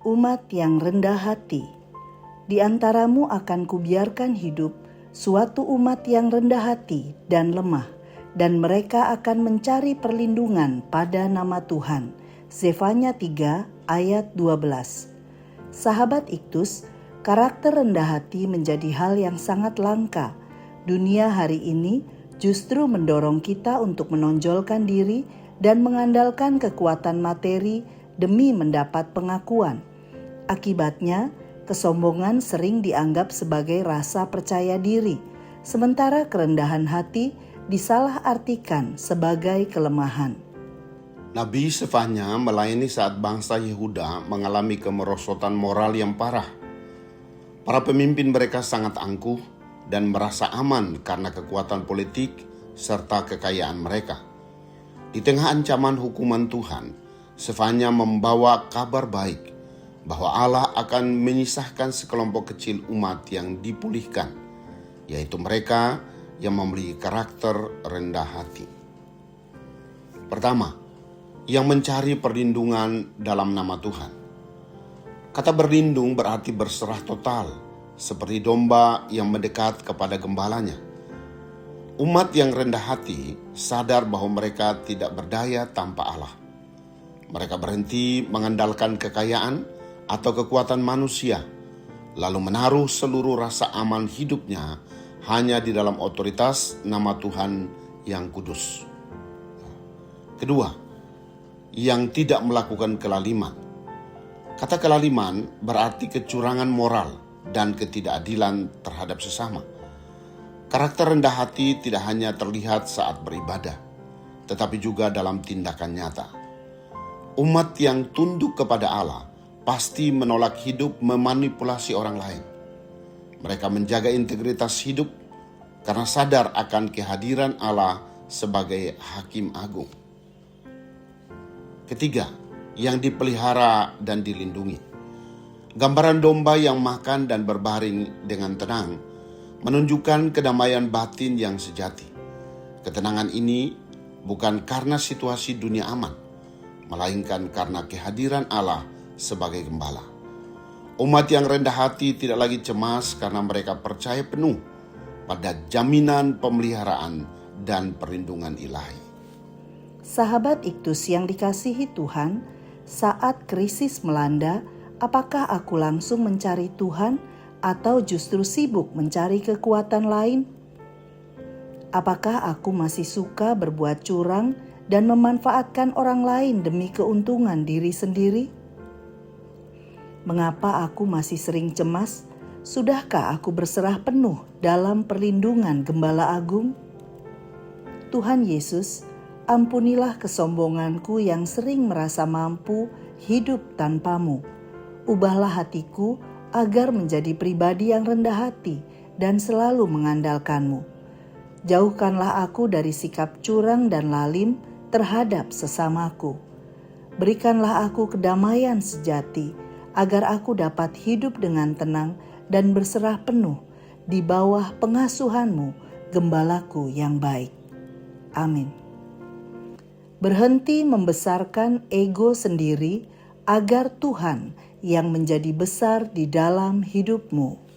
umat yang rendah hati. Di antaramu akan kubiarkan hidup suatu umat yang rendah hati dan lemah, dan mereka akan mencari perlindungan pada nama Tuhan. Zefanya 3 ayat 12. Sahabat Iktus, karakter rendah hati menjadi hal yang sangat langka. Dunia hari ini justru mendorong kita untuk menonjolkan diri dan mengandalkan kekuatan materi demi mendapat pengakuan. Akibatnya, kesombongan sering dianggap sebagai rasa percaya diri, sementara kerendahan hati disalahartikan sebagai kelemahan. Nabi Zefanya melayani saat bangsa Yehuda mengalami kemerosotan moral yang parah. Para pemimpin mereka sangat angkuh dan merasa aman karena kekuatan politik serta kekayaan mereka. Di tengah ancaman hukuman Tuhan, Zefanya membawa kabar baik bahwa Allah akan menyisahkan sekelompok kecil umat yang dipulihkan, yaitu mereka yang memiliki karakter rendah hati. Pertama, yang mencari perlindungan dalam nama Tuhan. Kata berlindung berarti berserah total, seperti domba yang mendekat kepada gembalanya. Umat yang rendah hati sadar bahwa mereka tidak berdaya tanpa Allah. Mereka berhenti mengandalkan kekayaan atau kekuatan manusia, lalu menaruh seluruh rasa aman hidupnya hanya di dalam otoritas nama Tuhan yang kudus. Kedua, yang tidak melakukan kelaliman. Kata kelaliman berarti kecurangan moral dan ketidakadilan terhadap sesama. Karakter rendah hati tidak hanya terlihat saat beribadah, tetapi juga dalam tindakan nyata. Umat yang tunduk kepada Allah pasti menolak hidup memanipulasi orang lain. Mereka menjaga integritas hidup karena sadar akan kehadiran Allah sebagai Hakim Agung. Ketiga, yang dipelihara dan dilindungi. Gambaran domba yang makan dan berbaring dengan tenang menunjukkan kedamaian batin yang sejati. Ketenangan ini bukan karena situasi dunia aman, melainkan karena kehadiran Allah sebagai gembala. Umat yang rendah hati tidak lagi cemas karena mereka percaya penuh pada jaminan pemeliharaan dan perlindungan ilahi. Sahabat Iktus yang dikasihi Tuhan, saat krisis melanda, apakah aku langsung mencari Tuhan atau justru sibuk mencari kekuatan lain? Apakah aku masih suka berbuat curang dan memanfaatkan orang lain demi keuntungan diri sendiri? Mengapa aku masih sering cemas? Sudahkah aku berserah penuh dalam perlindungan Gembala Agung? Tuhan Yesus, ampunilah kesombonganku yang sering merasa mampu hidup tanpa-Mu. Ubahlah hatiku agar menjadi pribadi yang rendah hati dan selalu mengandalkan-Mu. Jauhkanlah aku dari sikap curang dan lalim terhadap sesamaku. Berikanlah aku kedamaian sejati, agar aku dapat hidup dengan tenang dan berserah penuh di bawah pengasuhan-Mu, Gembalaku yang baik. Amin. Berhenti membesarkan ego sendiri agar Tuhan yang menjadi besar di dalam hidupmu.